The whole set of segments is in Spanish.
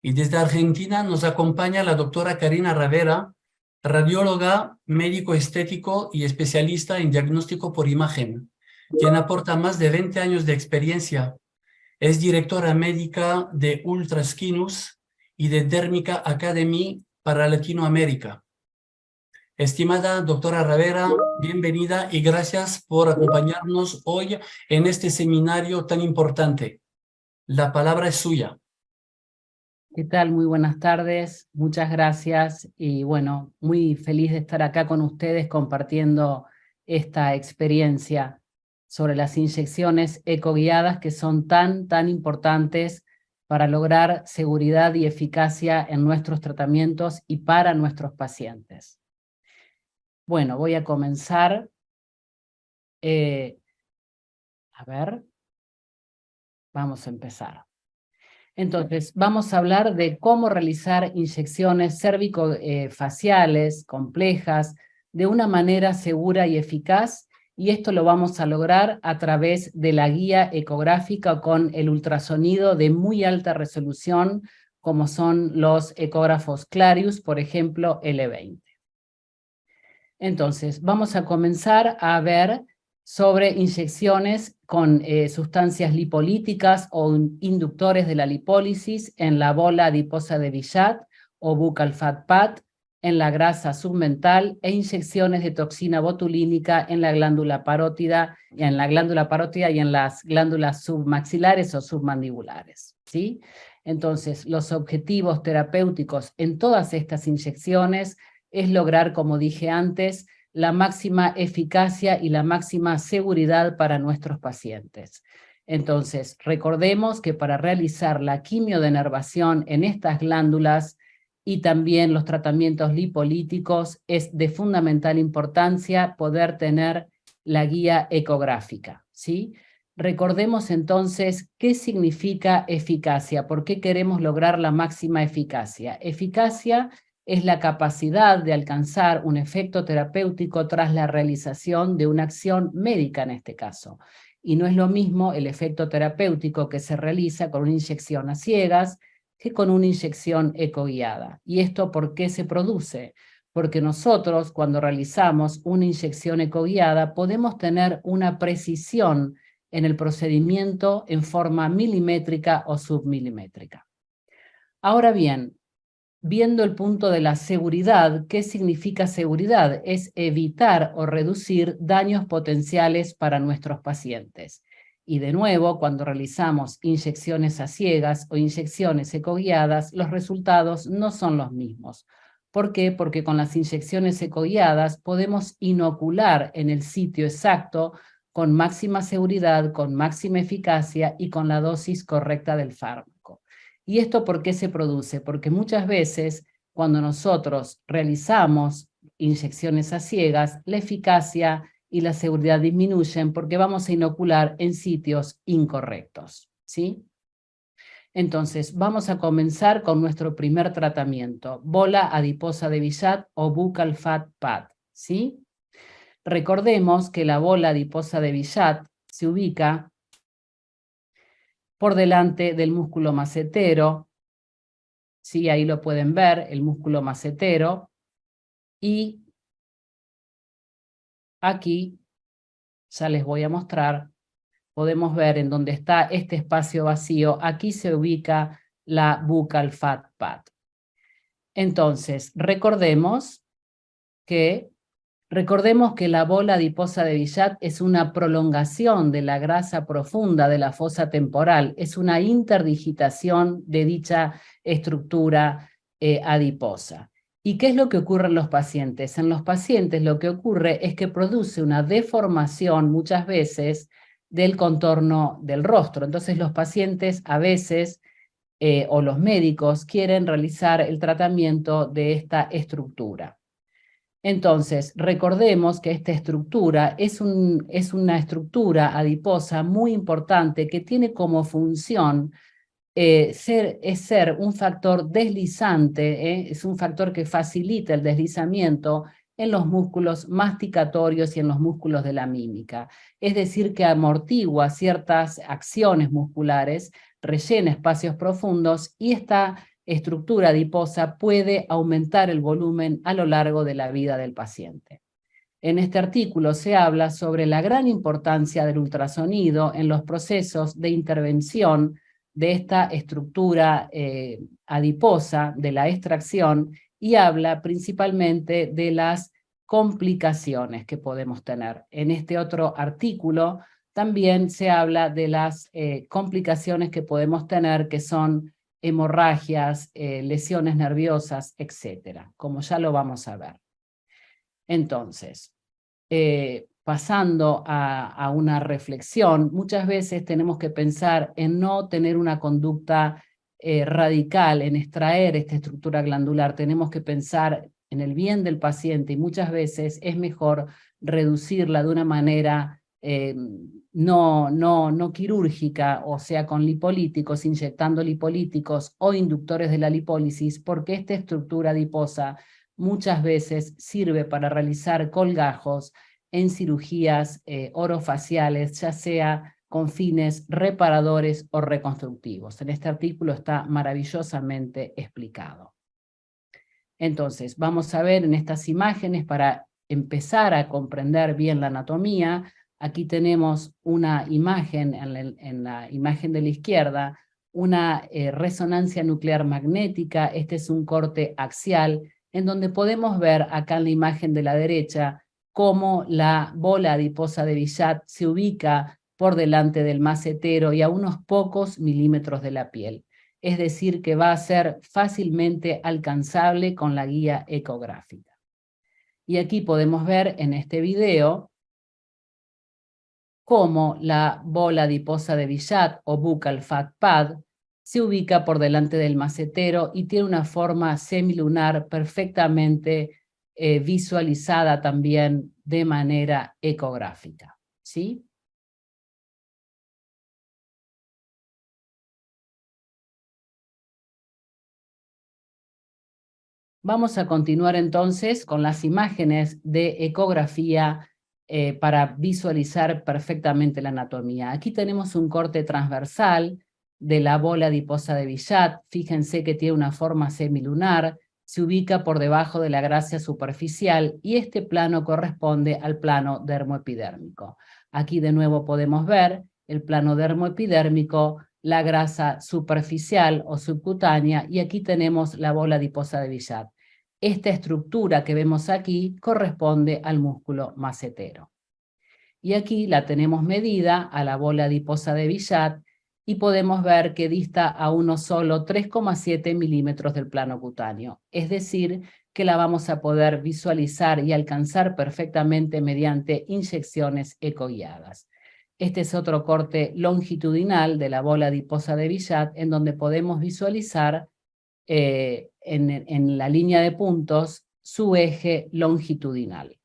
Y desde Argentina nos acompaña la doctora Karina Ravera, radióloga, médico estético y especialista en diagnóstico por imagen, quien aporta más de 20 años de experiencia. Es directora médica de Ultraskinus y de Dermica Academy para Latinoamérica. Estimada doctora Ravera, bienvenida y gracias por acompañarnos hoy en este seminario tan importante. La palabra es suya. ¿Qué tal? Muy buenas tardes, muchas gracias y bueno, muy feliz de estar acá con ustedes compartiendo esta experiencia sobre las inyecciones ecoguiadas que son tan importantes para lograr seguridad y eficacia en nuestros tratamientos y para nuestros pacientes. Bueno, voy a comenzar. Vamos a empezar. Entonces, vamos a hablar de cómo realizar inyecciones cérvico-faciales complejas de una manera segura y eficaz, y esto lo vamos a lograr a través de la guía ecográfica con el ultrasonido de muy alta resolución, como son los ecógrafos Clarius, por ejemplo, L20. Entonces, vamos a comenzar a ver sobre inyecciones con sustancias lipolíticas o inductores de la lipólisis en la bola adiposa de Bichat o buccal fat pad, en la grasa submental, e inyecciones de toxina botulínica en la glándula parótida, y en las glándulas submaxilares o submandibulares, ¿sí? Entonces, los objetivos terapéuticos en todas estas inyecciones es lograr, como dije antes, la máxima eficacia y la máxima seguridad para nuestros pacientes. Entonces, recordemos que para realizar la quimiodenervación en estas glándulas y también los tratamientos lipolíticos es de fundamental importancia poder tener la guía ecográfica, ¿sí? Recordemos entonces qué significa eficacia, por qué queremos lograr la máxima eficacia. Eficacia es la capacidad de alcanzar un efecto terapéutico tras la realización de una acción médica en este caso. Y no es lo mismo el efecto terapéutico que se realiza con una inyección a ciegas que con una inyección ecoguiada. ¿Y esto por qué se produce? Porque nosotros, cuando realizamos una inyección ecoguiada, podemos tener una precisión en el procedimiento en forma milimétrica o submilimétrica. Ahora bien, viendo el punto de la seguridad, ¿qué significa seguridad? Es evitar o reducir daños potenciales para nuestros pacientes. Y de nuevo, cuando realizamos inyecciones a ciegas o inyecciones ecoguiadas, los resultados no son los mismos. ¿Por qué? Porque con las inyecciones ecoguiadas podemos inocular en el sitio exacto con máxima seguridad, con máxima eficacia y con la dosis correcta del fármaco. ¿Y esto por qué se produce? Porque muchas veces cuando nosotros realizamos inyecciones a ciegas, la eficacia y la seguridad disminuyen porque vamos a inocular en sitios incorrectos, ¿sí? Entonces, vamos a comenzar con nuestro primer tratamiento, bola adiposa de Bichat o buccal fat pad, ¿sí? Recordemos que la bola adiposa de Bichat se ubica por delante del músculo macetero. Sí, ahí lo pueden ver, el músculo macetero. Y aquí, ya les voy a mostrar, podemos ver en donde está este espacio vacío, aquí se ubica la buccal fat pad. Entonces, recordemos que la bola adiposa de Bichat es una prolongación de la grasa profunda de la fosa temporal, es una interdigitación de dicha estructura adiposa. ¿Y qué es lo que ocurre en los pacientes? En los pacientes lo que ocurre es que produce una deformación muchas veces del contorno del rostro. Entonces los pacientes a veces o los médicos quieren realizar el tratamiento de esta estructura. Entonces, recordemos que esta estructura es una estructura adiposa muy importante que tiene como función ser un factor deslizante, es un factor que facilita el deslizamiento en los músculos masticatorios y en los músculos de la mímica. Es decir, que amortigua ciertas acciones musculares, rellena espacios profundos y esta estructura adiposa puede aumentar el volumen a lo largo de la vida del paciente. En este artículo se habla sobre la gran importancia del ultrasonido en los procesos de intervención de esta estructura adiposa, de la extracción, y habla principalmente de las complicaciones que podemos tener. En este otro artículo también se habla de las complicaciones que podemos tener, que son hemorragias, lesiones nerviosas, etcétera, como ya lo vamos a ver. Entonces, pasando a una reflexión, muchas veces tenemos que pensar en no tener una conducta radical, en extraer esta estructura glandular. Tenemos que pensar en el bien del paciente y muchas veces es mejor reducirla de una manera no quirúrgica, o sea, con lipolíticos, inyectando lipolíticos o inductores de la lipólisis, porque esta estructura adiposa muchas veces sirve para realizar colgajos en cirugías orofaciales, ya sea con fines reparadores o reconstructivos. En este artículo está maravillosamente explicado. Entonces, vamos a ver en estas imágenes para empezar a comprender bien la anatomía. Aquí tenemos una imagen, en la imagen de la izquierda, una resonancia nuclear magnética. Este es un corte axial, en donde podemos ver acá en la imagen de la derecha cómo la bola adiposa de Billat se ubica por delante del macetero y a unos pocos milímetros de la piel. Es decir, que va a ser fácilmente alcanzable con la guía ecográfica. Y aquí podemos ver en este video cómo la bola adiposa de Billat o buccal fat pad se ubica por delante del macetero y tiene una forma semilunar perfectamente visualizada también de manera ecográfica, ¿sí? Vamos a continuar entonces con las imágenes de ecografía para visualizar perfectamente la anatomía. Aquí tenemos un corte transversal de la bola adiposa de Billat. Fíjense que tiene una forma semilunar, se ubica por debajo de la grasa superficial y este plano corresponde al plano dermoepidérmico. Aquí de nuevo podemos ver el plano dermoepidérmico, la grasa superficial o subcutánea, y aquí tenemos la bola adiposa de Billat. Esta estructura que vemos aquí corresponde al músculo macetero. Y aquí la tenemos medida a la bola adiposa de Billat y podemos ver que dista a uno solo 3,7 milímetros del plano cutáneo. Es decir, que la vamos a poder visualizar y alcanzar perfectamente mediante inyecciones ecoguiadas. Este es otro corte longitudinal de la bola adiposa de Billat, en donde podemos visualizar en la línea de puntos su eje longitudinal.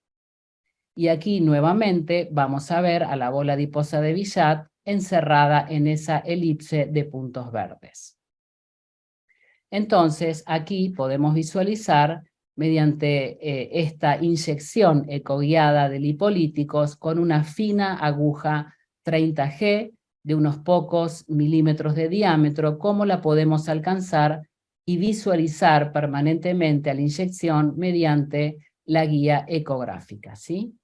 Y aquí nuevamente vamos a ver a la bola adiposa de Billat encerrada en esa elipse de puntos verdes. Entonces aquí podemos visualizar mediante esta inyección ecoguiada de lipolíticos con una fina aguja 30G de unos pocos milímetros de diámetro, cómo la podemos alcanzar y visualizar permanentemente a la inyección mediante la guía ecográfica, ¿sí?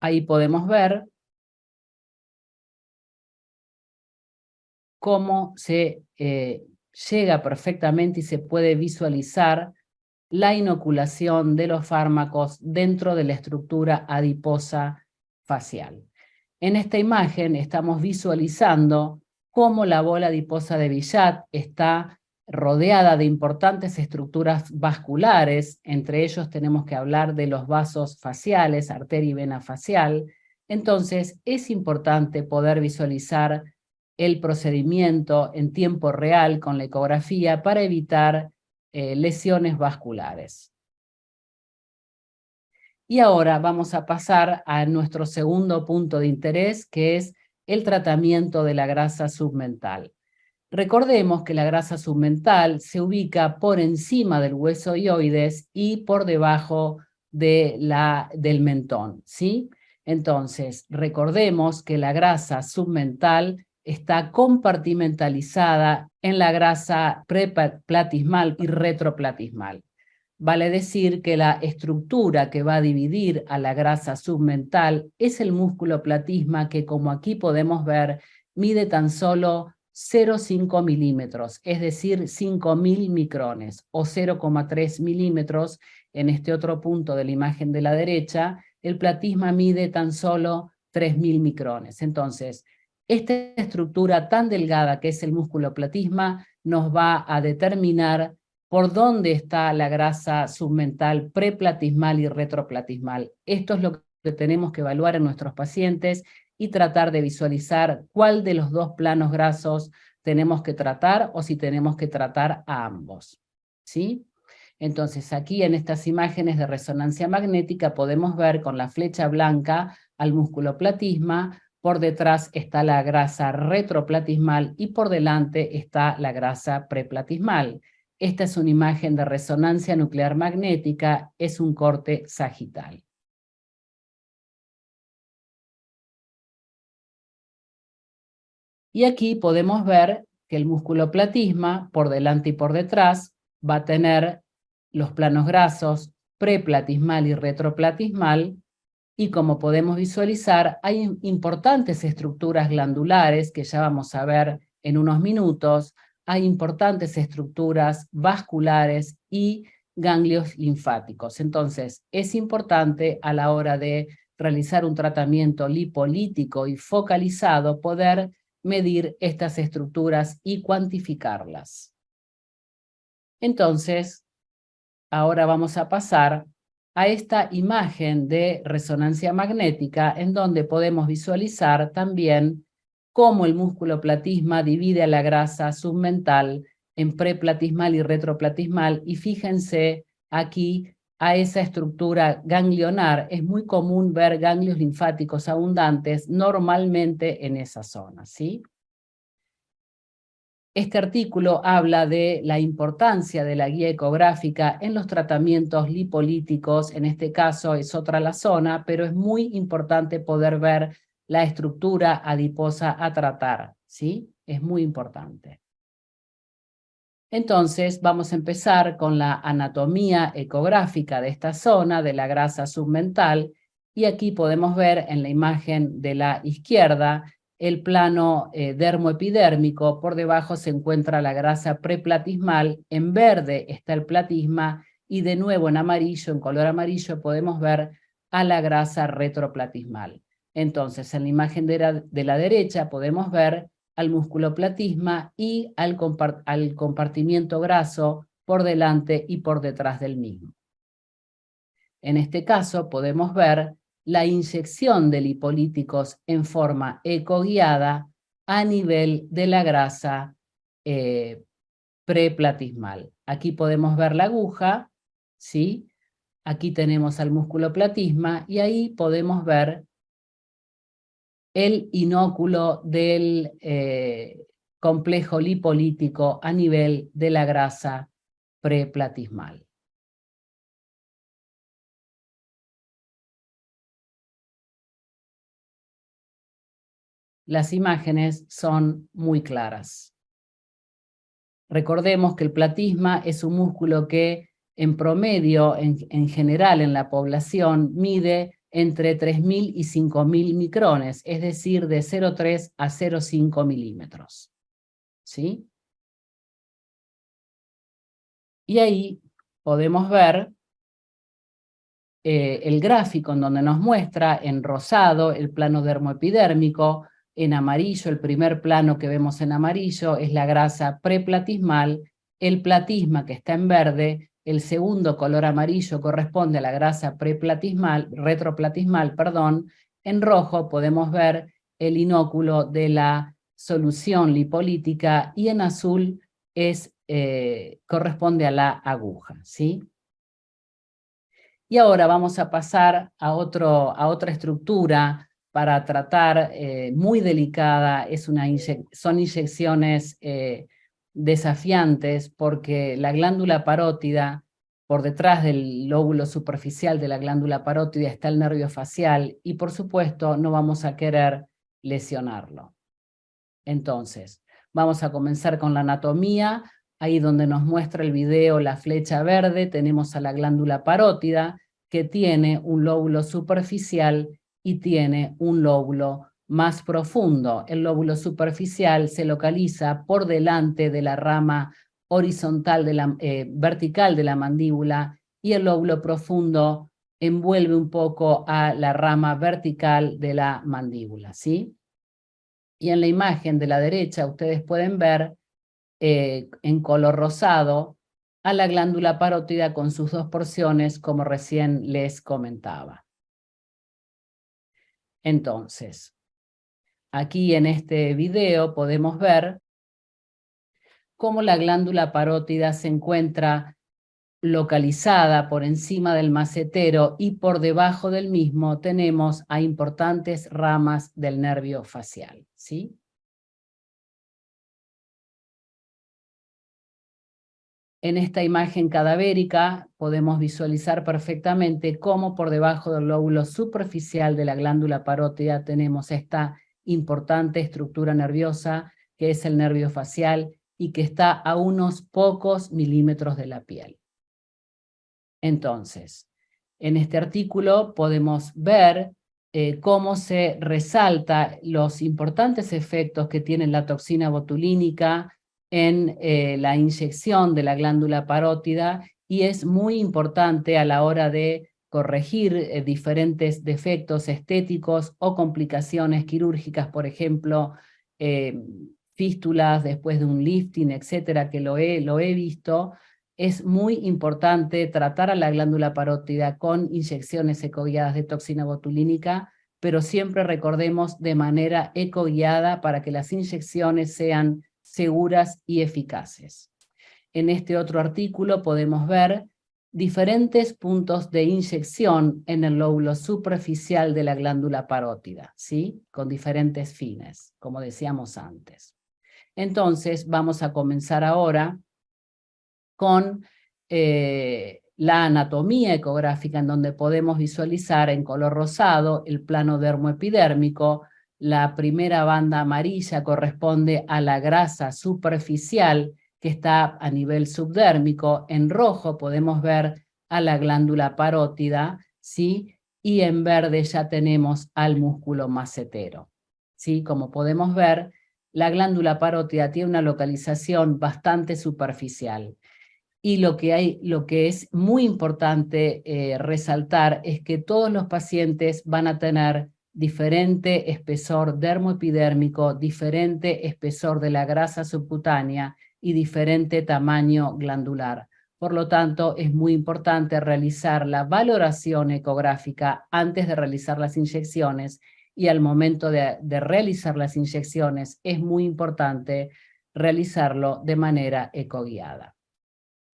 Ahí podemos ver cómo se llega perfectamente y se puede visualizar la inoculación de los fármacos dentro de la estructura adiposa facial. En esta imagen estamos visualizando cómo la bola adiposa de Billat está rodeada de importantes estructuras vasculares. Entre ellos tenemos que hablar de los vasos faciales, arteria y vena facial. Entonces es importante poder visualizar el procedimiento en tiempo real con la ecografía para evitar lesiones vasculares. Y ahora vamos a pasar a nuestro segundo punto de interés, que es el tratamiento de la grasa submental. Recordemos que la grasa submental se ubica por encima del hueso hioides y por debajo del mentón, ¿sí? Entonces, recordemos que la grasa submental está compartimentalizada en la grasa preplatismal y retroplatismal. Vale decir que la estructura que va a dividir a la grasa submental es el músculo platisma, que, como aquí podemos ver, mide tan solo 0,5 milímetros, es decir, 5.000 micrones, o 0,3 milímetros. En este otro punto de la imagen de la derecha, el platisma mide tan solo 3.000 micrones. Entonces, esta estructura tan delgada que es el músculo platisma nos va a determinar por dónde está la grasa submental preplatismal y retroplatismal. Esto es lo que tenemos que evaluar en nuestros pacientes y tratar de visualizar cuál de los dos planos grasos tenemos que tratar o si tenemos que tratar a ambos, ¿sí? Entonces, aquí en estas imágenes de resonancia magnética podemos ver con la flecha blanca al músculo platisma, por detrás está la grasa retroplatismal y por delante está la grasa preplatismal. Esta es una imagen de resonancia nuclear magnética, es un corte sagital. Y aquí podemos ver que el músculo platisma, por delante y por detrás, va a tener los planos grasos preplatismal y retroplatismal, y como podemos visualizar, hay importantes estructuras glandulares, que ya vamos a ver en unos minutos, hay importantes estructuras vasculares y ganglios linfáticos. Entonces, es importante a la hora de realizar un tratamiento lipolítico y focalizado poder medir estas estructuras y cuantificarlas. Entonces, ahora vamos a pasar a esta imagen de resonancia magnética, en donde podemos visualizar también cómo el músculo platisma divide a la grasa submental en preplatismal y retroplatismal, y fíjense aquí a esa estructura ganglionar. Es muy común ver ganglios linfáticos abundantes normalmente en esa zona, ¿sí? Este artículo habla de la importancia de la guía ecográfica en los tratamientos lipolíticos. En este caso es otra la zona, pero es muy importante poder ver la estructura adiposa a tratar, ¿sí? Es muy importante. Entonces vamos a empezar con la anatomía ecográfica de esta zona, de la grasa submental, y aquí podemos ver en la imagen de la izquierda el plano dermoepidérmico. Por debajo se encuentra la grasa preplatismal, en verde está el platisma, y de nuevo en amarillo, en color amarillo, podemos ver a la grasa retroplatismal. Entonces, en la imagen de la derecha podemos ver al músculo platisma y al compartimiento graso por delante y por detrás del mismo. En este caso podemos ver la inyección de lipolíticos en forma ecoguiada a nivel de la grasa preplatismal. Aquí podemos ver la aguja, ¿sí? Aquí tenemos al músculo platisma y ahí podemos ver el inóculo del complejo lipolítico a nivel de la grasa preplatismal. Las imágenes son muy claras. Recordemos que el platisma es un músculo que en promedio, en general en la población, mide entre 3.000 y 5.000 micrones, es decir, de 0,3 a 0,5 milímetros. ¿Sí? Y ahí podemos ver el gráfico en donde nos muestra en rosado el plano dermoepidérmico, en amarillo, el primer plano que vemos en amarillo es la grasa preplatismal, el platisma que está en verde, el segundo color amarillo corresponde a la grasa retroplatismal, perdón. En rojo podemos ver el inóculo de la solución lipolítica y en azul corresponde a la aguja, ¿sí? Y ahora vamos a pasar a otra estructura para tratar, muy delicada. Son inyecciones desafiantes porque la glándula parótida, Por detrás del lóbulo superficial de la glándula parótida está el nervio facial y por supuesto no vamos a querer lesionarlo. Entonces, vamos a comenzar con la anatomía. Ahí donde nos muestra el video la flecha verde tenemos a la glándula parótida que tiene un lóbulo superficial y tiene un lóbulo más profundo. El lóbulo superficial se localiza por delante de la rama horizontal vertical de la mandíbula y el lóbulo profundo envuelve un poco a la rama vertical de la mandíbula, ¿sí? Y en la imagen de la derecha ustedes pueden ver en color rosado a la glándula parótida con sus dos porciones, como recién les comentaba. Entonces, aquí en este video podemos ver cómo la glándula parótida se encuentra localizada por encima del macetero y por debajo del mismo tenemos a importantes ramas del nervio facial, ¿sí? En esta imagen cadavérica podemos visualizar perfectamente cómo por debajo del lóbulo superficial de la glándula parótida tenemos esta importante estructura nerviosa que es el nervio facial y que está a unos pocos milímetros de la piel. Entonces, en este artículo podemos ver cómo se resalta los importantes efectos que tiene la toxina botulínica en la inyección de la glándula parótida y es muy importante a la hora de corregir diferentes defectos estéticos o complicaciones quirúrgicas, por ejemplo, fístulas después de un lifting, etcétera, que lo he visto. Es muy importante tratar a la glándula parótida con inyecciones ecoguiadas de toxina botulínica, pero siempre recordemos de manera ecoguiada para que las inyecciones sean seguras y eficaces. En este otro artículo podemos ver diferentes puntos de inyección en el lóbulo superficial de la glándula parótida, ¿sí? Con diferentes fines, como decíamos antes. Entonces, vamos a comenzar ahora con la anatomía ecográfica, en donde podemos visualizar en color rosado el plano dermoepidérmico. La primera banda amarilla corresponde a la grasa superficial que está a nivel subdérmico. En rojo podemos ver a la glándula parótida, ¿sí? Y en verde ya tenemos al músculo macetero, ¿sí? Como podemos ver, la glándula parótida tiene una localización bastante superficial. Y lo que es muy importante resaltar es que todos los pacientes van a tener diferente espesor dermoepidérmico, diferente espesor de la grasa subcutánea y diferente tamaño glandular. Por lo tanto, es muy importante realizar la valoración ecográfica antes de realizar las inyecciones y al momento de realizar las inyecciones es muy importante realizarlo de manera ecoguiada.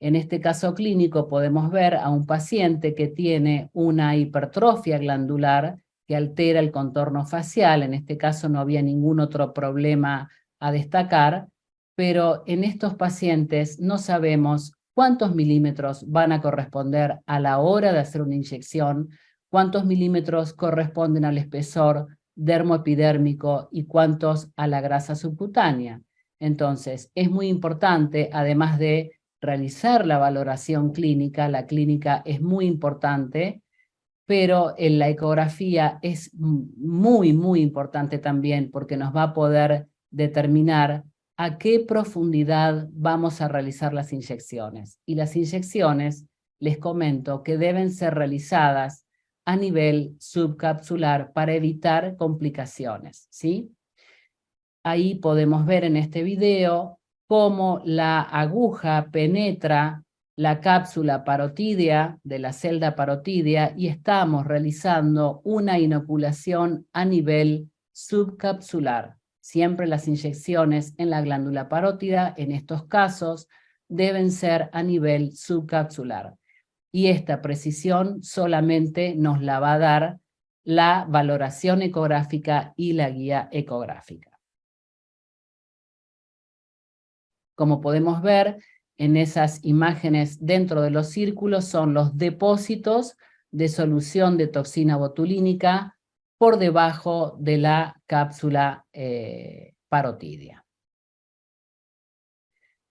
En este caso clínico podemos ver a un paciente que tiene una hipertrofia glandular que altera el contorno facial. En este caso no había ningún otro problema a destacar, pero en estos pacientes no sabemos cuántos milímetros van a corresponder a la hora de hacer una inyección, cuántos milímetros corresponden al espesor dermoepidérmico y cuántos a la grasa subcutánea. Entonces, es muy importante, además de realizar la valoración clínica, la clínica es muy importante, pero en la ecografía es muy, muy importante también porque nos va a poder determinar a qué profundidad vamos a realizar las inyecciones. Y las inyecciones, les comento, que deben ser realizadas a nivel subcapsular para evitar complicaciones, ¿sí? Ahí podemos ver en este video cómo la aguja penetra la cápsula parotídea de la celda parotídea y estamos realizando una inoculación a nivel subcapsular. Siempre las inyecciones en la glándula parótida, en estos casos, deben ser a nivel subcapsular. Y esta precisión solamente nos la va a dar la valoración ecográfica y la guía ecográfica. Como podemos ver, en esas imágenes dentro de los círculos son los depósitos de solución de toxina botulínica por debajo de la cápsula parotidia.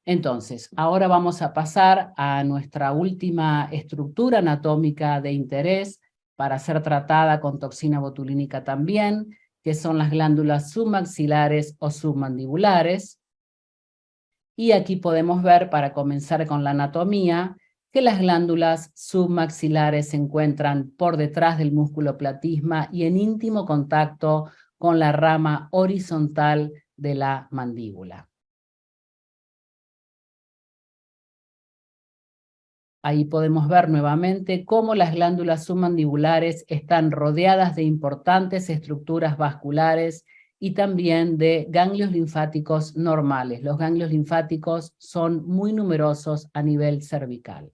Entonces, ahora vamos a pasar a nuestra última estructura anatómica de interés para ser tratada con toxina botulínica también, que son las glándulas submaxilares o submandibulares. Y aquí podemos ver, para comenzar con la anatomía, que las glándulas submaxilares se encuentran por detrás del músculo platisma y en íntimo contacto con la rama horizontal de la mandíbula. Ahí podemos ver nuevamente cómo las glándulas submandibulares están rodeadas de importantes estructuras vasculares y también de ganglios linfáticos normales. Los ganglios linfáticos son muy numerosos a nivel cervical.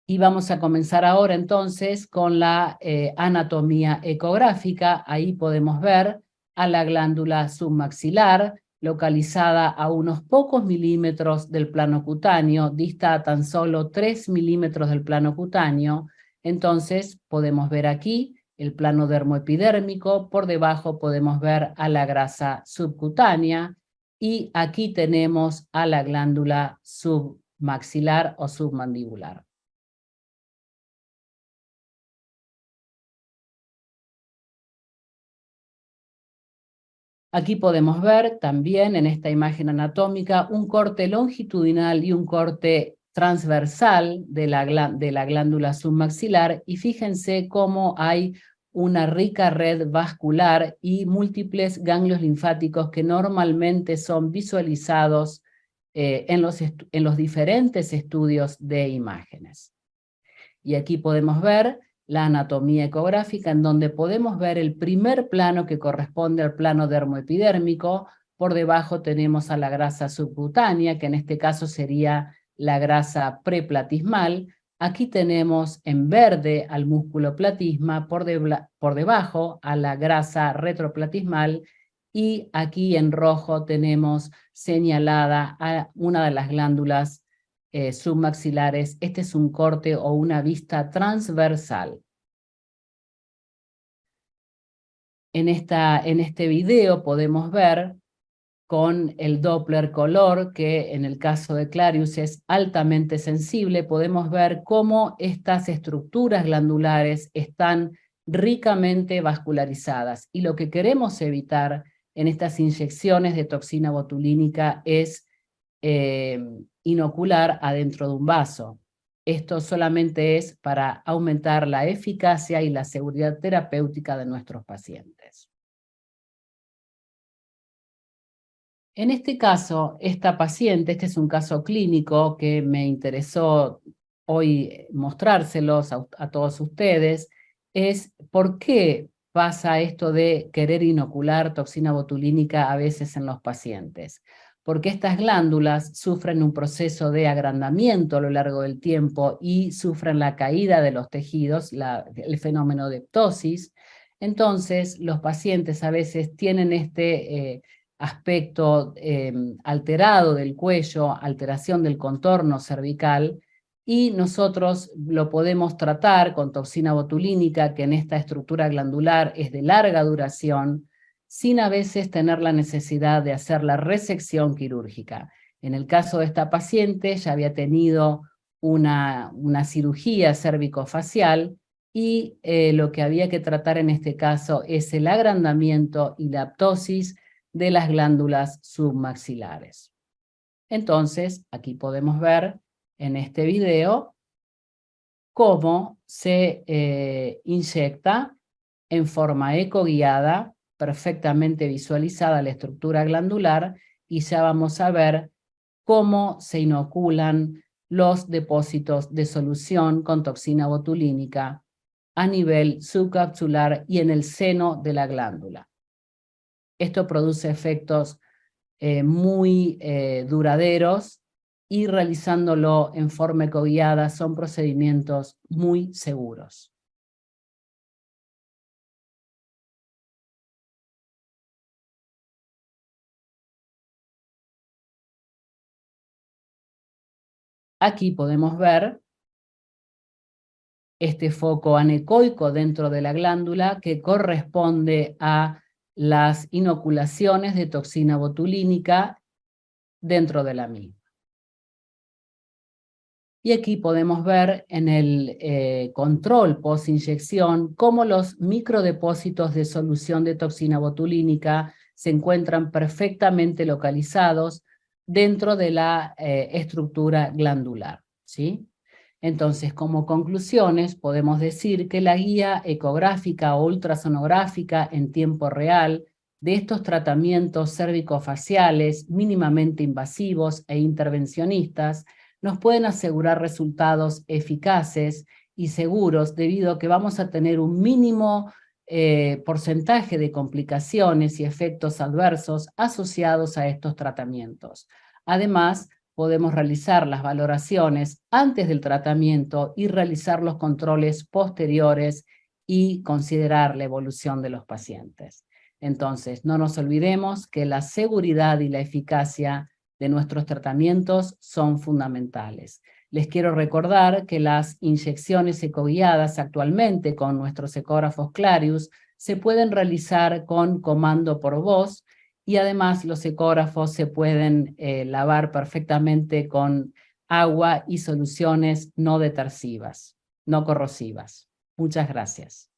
Y vamos a comenzar ahora entonces con la anatomía ecográfica. Ahí podemos ver a la glándula submaxilar, localizada a unos pocos milímetros del plano cutáneo, dista a tan solo 3 milímetros del plano cutáneo. Entonces podemos ver aquí el plano dermoepidérmico, por debajo podemos ver a la grasa subcutánea, y aquí tenemos a la glándula submaxilar o submandibular. Aquí podemos ver también en esta imagen anatómica un corte longitudinal y un corte transversal de la glándula submaxilar, y fíjense cómo hay una rica red vascular y múltiples ganglios linfáticos que normalmente son visualizados en los diferentes estudios de imágenes. Y aquí podemos ver la anatomía ecográfica, en donde podemos ver el primer plano que corresponde al plano dermoepidérmico. Por debajo tenemos a la grasa subcutánea, que en este caso sería la grasa preplatismal. Aquí tenemos en verde al músculo platisma, por debajo a la grasa retroplatismal, y aquí en rojo tenemos señalada a una de las glándulas submaxilares. Este es un corte o una vista transversal. En este video podemos ver con el Doppler color, que en el caso de Clarius es altamente sensible, podemos ver cómo estas estructuras glandulares están ricamente vascularizadas. Y lo que queremos evitar en estas inyecciones de toxina botulínica es inocular adentro de un vaso. Esto solamente es para aumentar la eficacia y la seguridad terapéutica de nuestros pacientes. En este caso, esta paciente, este es un caso clínico que me interesó hoy mostrárselos a todos ustedes, es por qué pasa esto de querer inocular toxina botulínica a veces en los pacientes. Porque estas glándulas sufren un proceso de agrandamiento a lo largo del tiempo y sufren la caída de los tejidos, el fenómeno de ptosis. Entonces, los pacientes a veces tienen este aspecto alterado del cuello, alteración del contorno cervical, y nosotros lo podemos tratar con toxina botulínica, que en esta estructura glandular es de larga duración, sin a veces tener la necesidad de hacer la resección quirúrgica. En el caso de esta paciente ya había tenido una cirugía cervicofacial, y lo que había que tratar en este caso es el agrandamiento y la ptosis de las glándulas submaxilares. Entonces, aquí podemos ver en este video cómo se inyecta en forma ecoguiada, perfectamente visualizada la estructura glandular, y ya vamos a ver cómo se inoculan los depósitos de solución con toxina botulínica a nivel subcapsular y en el seno de la glándula. Esto produce efectos muy duraderos, y realizándolo en forma ecoguiada son procedimientos muy seguros. Aquí podemos ver este foco anecoico dentro de la glándula que corresponde a las inoculaciones de toxina botulínica dentro de la misma. Y aquí podemos ver en el control post-inyección cómo los microdepósitos de solución de toxina botulínica se encuentran perfectamente localizados dentro de la estructura glandular, ¿sí? Entonces, como conclusiones, podemos decir que la guía ecográfica o ultrasonográfica en tiempo real de estos tratamientos cérvico-faciales mínimamente invasivos e intervencionistas nos pueden asegurar resultados eficaces y seguros debido a que vamos a tener un mínimo porcentaje de complicaciones y efectos adversos asociados a estos tratamientos. Además, podemos realizar las valoraciones antes del tratamiento y realizar los controles posteriores y considerar la evolución de los pacientes. Entonces, no nos olvidemos que la seguridad y la eficacia de nuestros tratamientos son fundamentales. Les quiero recordar que las inyecciones ecoguiadas actualmente con nuestros ecógrafos Clarius se pueden realizar con comando por voz y además los ecógrafos se pueden lavar perfectamente con agua y soluciones no detersivas, no corrosivas. Muchas gracias.